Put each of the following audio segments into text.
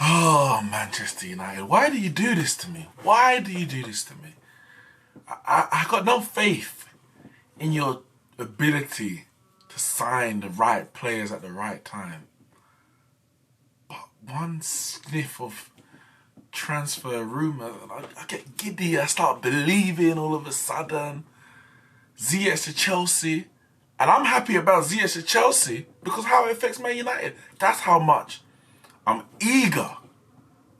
Oh, Manchester United, why do you do this to me? Why do you do this to me? I got no faith in your ability to sign the right players at the right time. But one sniff of transfer rumours, and I get giddy. I start believing all of a sudden. Ziyech to Chelsea. And I'm happy about Ziyech to Chelsea because how it affects Man United. That's how much I'm eager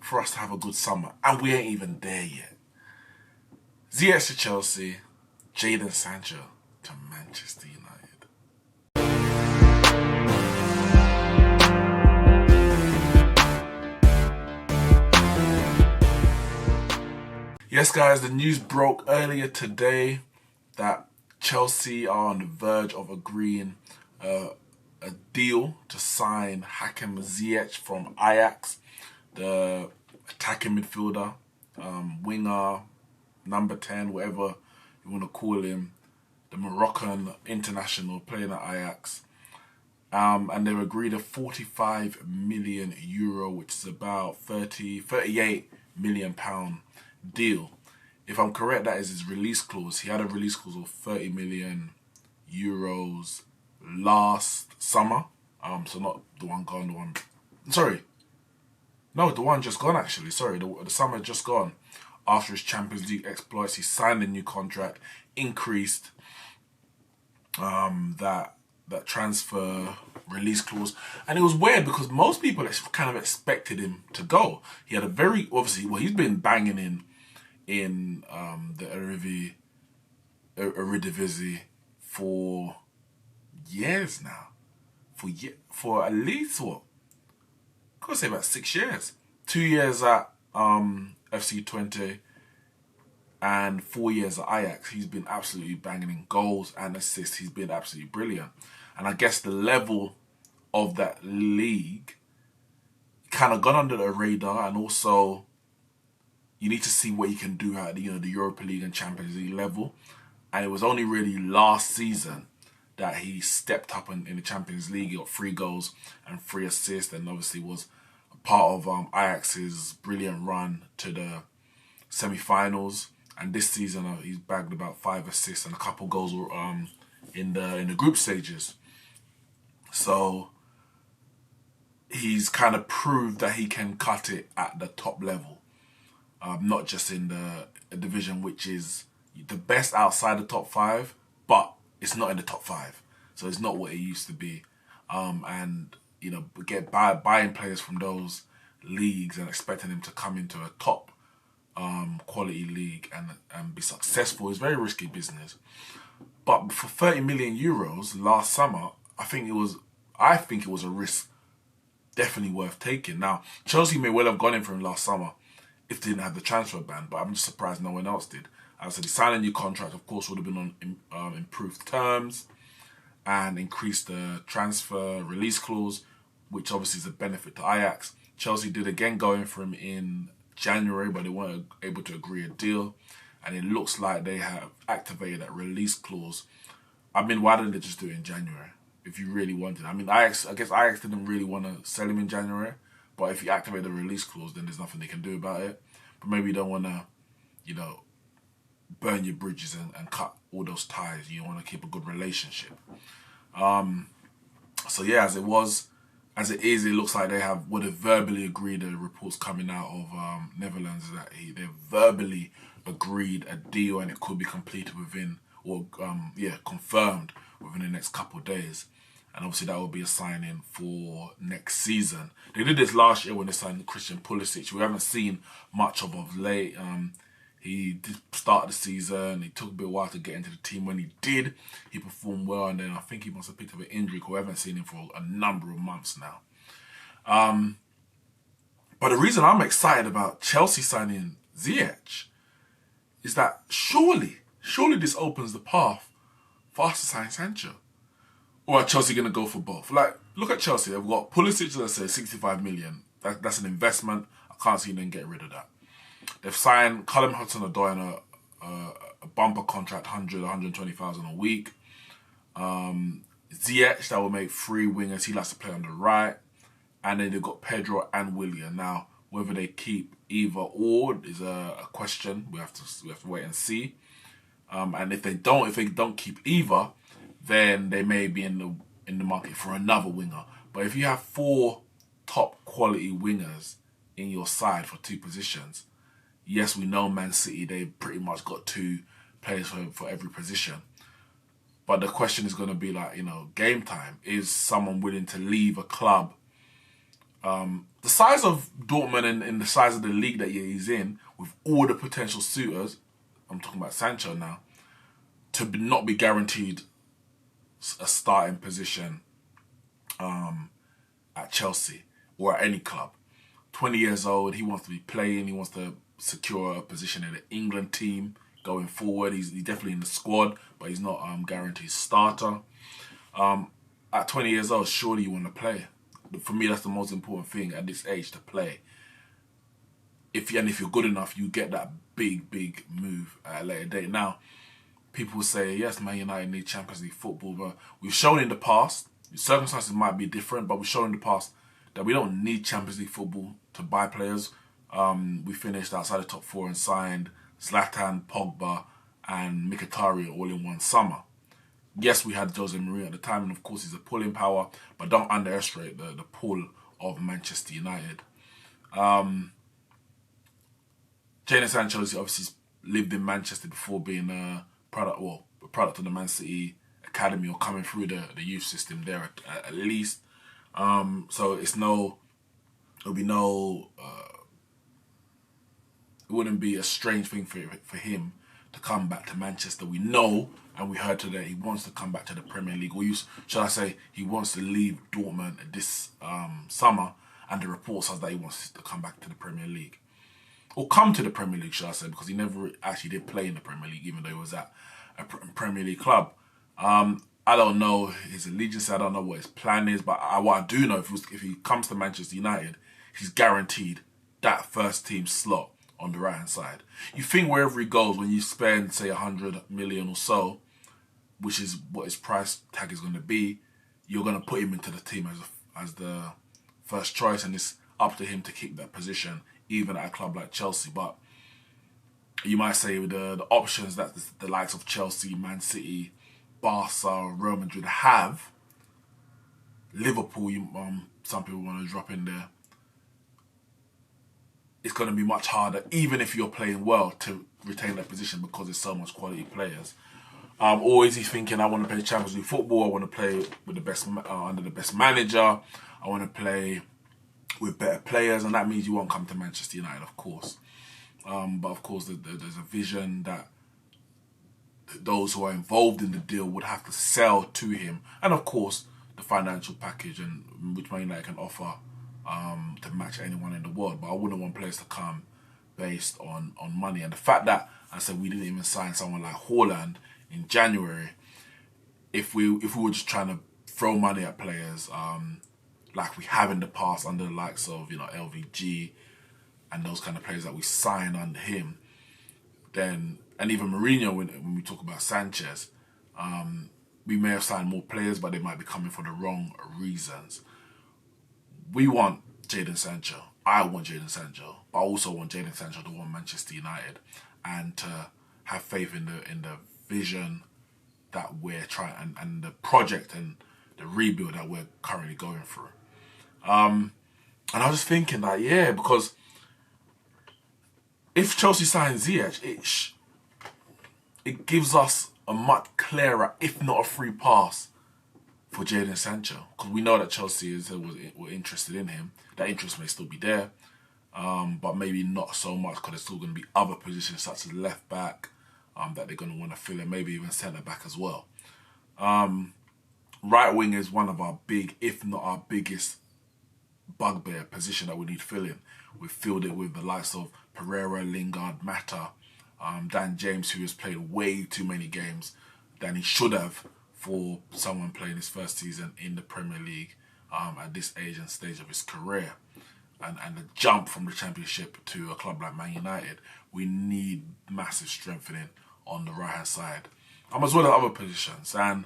for us to have a good summer. And we ain't even there yet. Ziyech to Chelsea. Jadon Sancho to Manchester United. Yes, guys, the news broke earlier today that Chelsea are on the verge of agreeing a deal to sign Hakim Ziyech from Ajax, the attacking midfielder, winger, number 10, whatever you want to call him, the Moroccan international playing at Ajax. And they've agreed a 45 million euro, which is about 38 million pound deal. If I'm correct, that is his release clause. He had a release clause of 30 million euros last summer. So not the one gone, the one... Sorry. No, the one just gone, actually. Sorry, the summer just gone. After his Champions League exploits, he signed a new contract, increased that transfer release clause. And it was weird because most people kind of expected him to go. He had a very, obviously, well, he's been banging in the Eredivisie for years now. For at least, what? I could say about 6 years. 2 years at FC Twente and 4 years at Ajax. He's been absolutely banging in goals and assists. He's been absolutely brilliant. And I guess the level of that league kind of gone under the radar, and also you need to see what he can do at the Europa League and Champions League level. And it was only really last season that he stepped up in the Champions League. He got 3 goals and 3 assists, and obviously was a part of Ajax's brilliant run to the semi-finals. And this season, he's bagged about 5 assists and a couple goals in the group stages. So he's kind of proved that he can cut it at the top level, not just in the division which is the best outside the top 5, but it's not in the top 5. So it's not what it used to be. And buying players from those leagues and expecting them to come into a top quality league and be successful is very risky business. But for 30 million euros last summer, I think it was a risk definitely worth taking. Now, Chelsea may well have gone in for him last summer if they didn't have the transfer ban, but I'm just surprised no one else did. As I said, he signed a new contract, of course, would have been on improved terms and increased the transfer release clause, which obviously is a benefit to Ajax. Chelsea did again go in for him in January, but they weren't able to agree a deal. And it looks like they have activated that release clause. I mean, why didn't they just do it in January if you really wanted? I mean, I guess Ajax didn't really want to sell him in January, but if you activate the release clause, then there's nothing they can do about it. But maybe you don't want to, burn your bridges and cut all those ties. You want to keep a good relationship. So yeah, as it is, it looks like they would have verbally agreed. The reports coming out of Netherlands that they verbally agreed a deal, and it could be completed confirmed within the next couple of days. And obviously that will be a signing for next season. They did this last year when they signed Christian Pulisic. We haven't seen much of late. He did start the season. It took a bit while to get into the team. When he did, he performed well, and then I think he must have picked up an injury because we haven't seen him for a number of months now. But the reason I'm excited about Chelsea signing Ziyech is that surely this opens the path for us to sign Sancho. Or are Chelsea going to go for both? Like, look at Chelsea. They've got Pulisic, let's say, 65 million. That's an investment. I can't see them getting rid of that. They've signed Callum Hudson-Odoi on a bumper contract, 120,000 a week. Ziyech, that will make 3 wingers. He likes to play on the right. And then they've got Pedro and Willian. Now, Whether they keep either or is a question we have to wait and see. And if they don't keep either, then they may be in the market for another winger. But if you have four top quality wingers in your side for two positions, yes, we know Man City, they pretty much got two players for every position. But the question is going to be like, game time. Is someone willing to leave a club the size of Dortmund and the size of the league that he's in, with all the potential suitors, I'm talking about Sancho now, to not be guaranteed a starting position at Chelsea or at any club. 20 years old, he wants to be playing, he wants to secure a position in the England team going forward. He's definitely in the squad, but he's not guaranteed starter. At 20 years old, surely you want to play. For me, that's the most important thing at this age, to play. If you're good enough, you get that big move at a later date. Now, people say, yes, Man United need Champions League football, but we've shown in the past, circumstances might be different, but we've shown in the past that we don't need Champions League football to buy players. We finished outside the top four and signed Zlatan, Pogba, and Mkhitaryan all in one summer. Yes, we had Jose Mourinho at the time, and of course he's a pulling power, but don't underestimate the pull of Manchester United. Jadon Sancho obviously lived in Manchester before being a product of the Man City academy, or coming through the youth system there at least. So it wouldn't be a strange thing for him to come back to Manchester. We know, and we heard today, he wants to come back to the Premier League. Or shall I say, he wants to leave Dortmund this summer, and the reports are that he wants to come back to the Premier League. Or come to the Premier League, shall I say, because he never actually did play in the Premier League, even though he was at a Premier League club. I don't know his allegiance, I don't know what his plan is, but what I do know, if he comes to Manchester United, he's guaranteed that first team slot on the right hand side. You think wherever he goes, when you spend, say, 100 million or so, which is what his price tag is going to be, you're going to put him into the team as the first choice, and it's up to him to keep that position, even at a club like Chelsea. But you might say with the options that the likes of Chelsea, Man City, Barca, Real Madrid have, Liverpool, some people want to drop in there, it's going to be much harder, even if you're playing well, to retain that position, because there's so much quality players. Or is he thinking, I want to play Champions League football, I want to play with the best under the best manager, I want to play with better players, and that means you won't come to Manchester United, of course. But of course, there's a vision that those who are involved in the deal would have to sell to him, and of course, the financial package, and which Man United can offer to match anyone in the world. But I wouldn't want players to come based on money. And the fact that, I said, we didn't even sign someone like Haaland in January, if we were just trying to throw money at players like we have in the past under the likes of LVG and those kind of players that we signed under him, then, and even Mourinho, when we talk about Sanchez, we may have signed more players, but they might be coming for the wrong reasons. We want Jadon Sancho. I want Jadon Sancho, but I also want Jadon Sancho to want Manchester United, and to have faith in the vision that we're trying, and the project and the rebuild that we're currently going through. And I was just thinking that, yeah, because if Chelsea signs Ziyech, it gives us a much clearer, if not a free pass, for Jadon Sancho, because we know that Chelsea were interested in him. That interest may still be there, but maybe not so much, because there's still going to be other positions such as left back that they're going to want to fill in, maybe even centre back as well. Right wing is one of our big, if not our biggest, bugbear position that we need filling. We've filled it with the likes of Pereira, Lingard, Mata, Dan James, who has played way too many games than he should have for someone playing his first season in the Premier League at this age and stage of his career. And the jump from the Championship to a club like Man United, we need massive strengthening on the right-hand side, as well as other positions. And,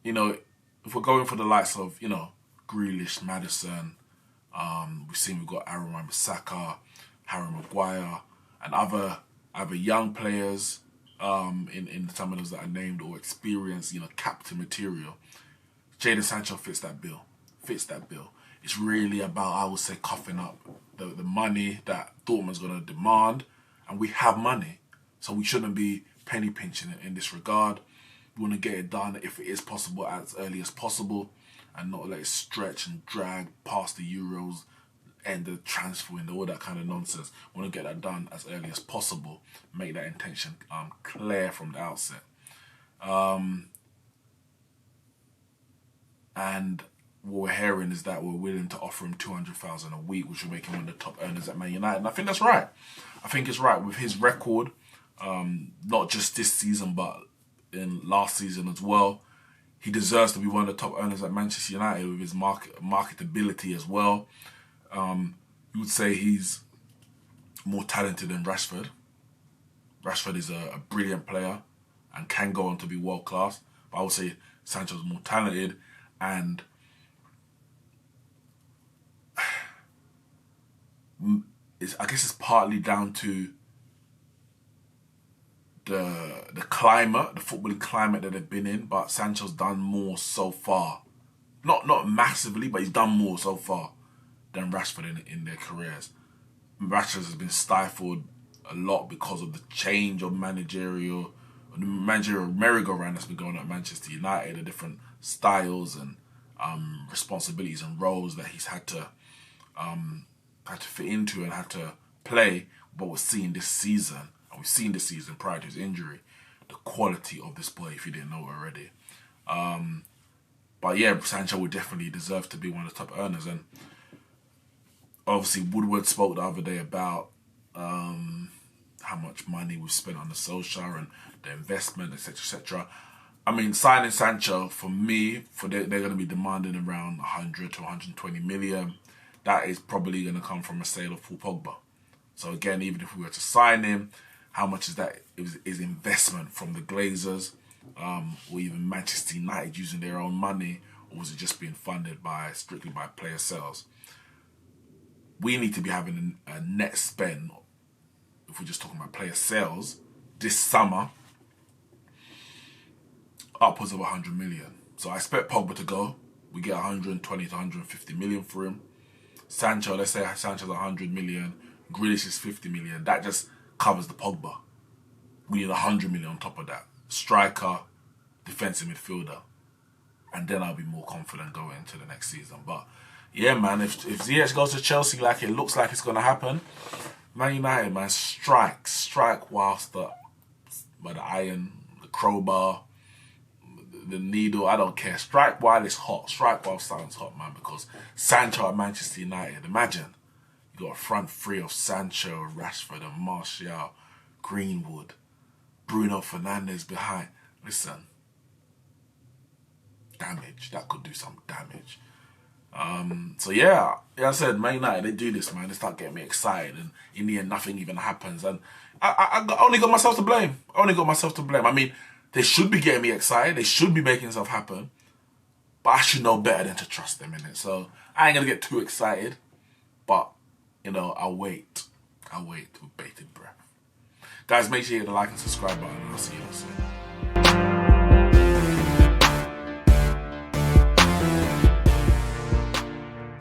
if we're going for the likes of, Grealish, Maddison, We've got Aaron Wan-Bissaka, Harry Maguire, and other young players in some of those that I named, or experienced, captain material. Jadon Sancho fits that bill. It's really about, I would say, coughing up the money that Dortmund's going to demand, and we have money, so we shouldn't be penny pinching in this regard. We want to get it done, if it is possible, as early as possible, and not let it stretch and drag past the Euros, end the transfer window, all that kind of nonsense. We want to get that done as early as possible, make that intention clear from the outset. And what we're hearing is that we're willing to offer him $200,000 a week, which will make him one of the top earners at Man United. And I think that's right. I think it's right with his record, not just this season, but in last season as well. He deserves to be one of the top earners at Manchester United with his marketability as well. You would say he's more talented than Rashford. Rashford is a brilliant player and can go on to be world class. But I would say Sancho's more talented, and I guess it's partly down to the climate, the footballing climate that they've been in. But Sancho's done more so far, not massively, but he's done more so far than Rashford in their careers. Rashford has been stifled a lot because of the change of managerial merry-go-round that's been going on at Manchester United, the different styles and responsibilities and roles that he's had to fit into and had to play. But we're seeing this season, and we've seen this season prior to his injury, the quality of this boy, if you didn't know already. But yeah, Sancho would definitely deserve to be one of the top earners. And obviously Woodward spoke the other day about how much money we've spent on the Solskjaer and the investment, etc., etc. I mean, signing Sancho, for me, they're going to be demanding around 100 to 120 million. That is probably going to come from a sale of Paul Pogba. So again, even if we were to sign him, how much is that? Is investment from the Glazers, or even Manchester United using their own money, or was it just being funded strictly by player sales? We need to be having a net spend, if we're just talking about player sales, this summer, upwards of 100 million. So I expect Pogba to go. We get 120 to 150 million for him. Sancho, let's say Sancho's 100 million, Grealish is 50 million. That just covers the Pogba. We need 100 million on top of that. Striker, defensive midfielder. And then I'll be more confident going into the next season. But yeah, man, if Ziyech goes to Chelsea like it looks like it's going to happen, Man United, man, strike whilst the iron, the crowbar, the needle, I don't care. Strike while it's hot. Strike while something's hot, man, because Sancho at Manchester United, imagine, you got a front three of Sancho, Rashford and Martial, Greenwood, Bruno Fernandes behind. Listen, damage. That could do some damage. So yeah, like I said, Man United, they do this, man. They start getting me excited, and in the end, nothing even happens. And I only got myself to blame. I mean, they should be getting me excited. They should be making stuff happen. But I should know better than to trust them in it. So I ain't going to get too excited. But, I'll wait. I'll wait with bated breath. Guys, make sure you hit the like and subscribe button, and I'll see you all soon.